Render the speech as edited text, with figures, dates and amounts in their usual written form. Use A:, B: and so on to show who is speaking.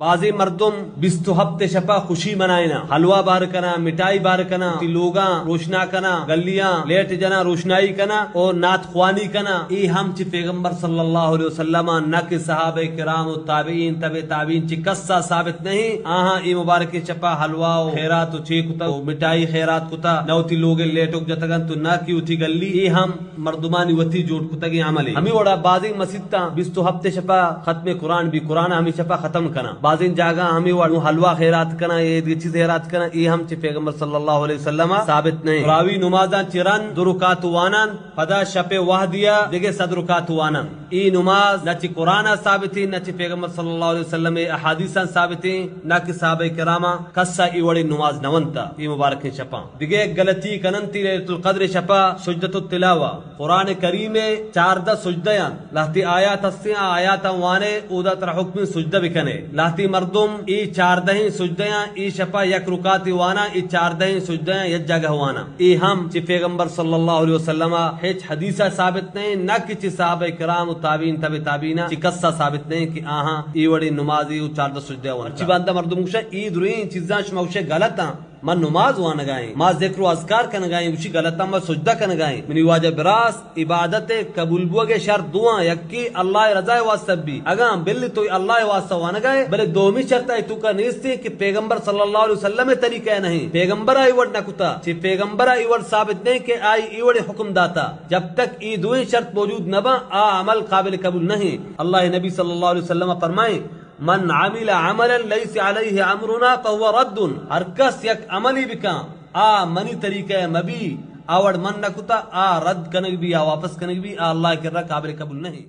A: بعضی مردم 20 ہفتے شپا خوشی منائنا، حلوہ بار کنا، مٹائی بار کنا، لوگاں روشنا کنا، گلیاں لیٹ جنا روشنائی کنا اور نعت خوانی کنا. ای ہم چی پیغمبر صلی اللہ علیہ وسلم نہ کہ صحابہ کرام و تابعین تبع تابعین چی کسا ثابت نہیں. آہاں ای مبارک چپا حلوہ و خیرات و چی کتا و مٹائی خیرات کتا نوتی لوگ لیٹوک جتگن تو نہ کی اٹھی گلی. ای ہم مردمانی وتی جوڑ کتا گی عملی. ہمیں وڑا بعضی مسجد تا 20 ہفتے شپا ختم قرآن بھی قرآن ہمیں شپا ختم کنا. بعضین جاگا ہمیں وڑا حلوہ خیرات کنا، یہ چیز خیرات کنا. ای ہم چی پیغمبر صلی اللہ علیہ وسلم ثابت نہیں. راوی نمازاں چرن 2 رکعت وانن پدا شپ وحدیہ دیگه 100 رکعت وانن. ای نماز نہ چی قرآن ثابت نہ چی پیغمبر صلی اللہ علیہ وسلم احادیث ثابت نہ کہ صحابہ کرام کسا ای وڑی نماز نونتا. ای مبارک شپا دیگه غلطی کننتی لیلۃ القدر شپا سجدۃ التلاوہ قرآن کریم 14 سجدیاں لاتی آیات ہستیاں آیات وانے اودا تر حکم سجدہ بکنے لاتی مردم ای 14 سجدیاں ای شپا 1 رکعت وانا ای 14 سجدیاں یک جگہ وانا. ای ہم چی پیغمبر صلی اللہ علیہ وسلم ہیچ حدیثہ ثابت نہیں نہ کہ چی صحابہ کرام و تابعین تبع تابعین چی کسا ثابت نہیں کہ آہاں ای وڑی نمازی 14 سجدہ وانا. چی باندہ مردم گوشا ای دروین چیزاں شما گوشا غلط ہیں. من نماز وانا گائیں، ما ذکر و اذکار کن گائیں، اسی غلطا ما سجدہ کن گائیں. منی واجہ براس عبادت قبول بوگے شرط دعا یکی اللہ رضا واسطہ بھی اگاں بلی تو اللہ واسطہ وانا گائے بلے دومی شرط ہے تو کا نیستی کہ پیغمبر صلی اللہ علیہ وسلم طریقہ نہیں. پیغمبر آئی وڑ نکتا چی پیغمبر آئی وڑ ثابت نہیں کہ آئی ای وڑ حکم داتا. جب تک ای دوئی شرط موجود نبا آ عمل قابل قبول نہیں. اللہ نبی صلی اللہ علیہ وسلم فرمائیں من عمل عملا لیس علیہ امرنا فهو رد. ہر کس یک عملی بکا آ منی طریقہ مبی آوڑ من نکتا آ رد کنگ بھی آ واپس کنگ بھی آ اللہ کے رہ قابل قبول نہیں.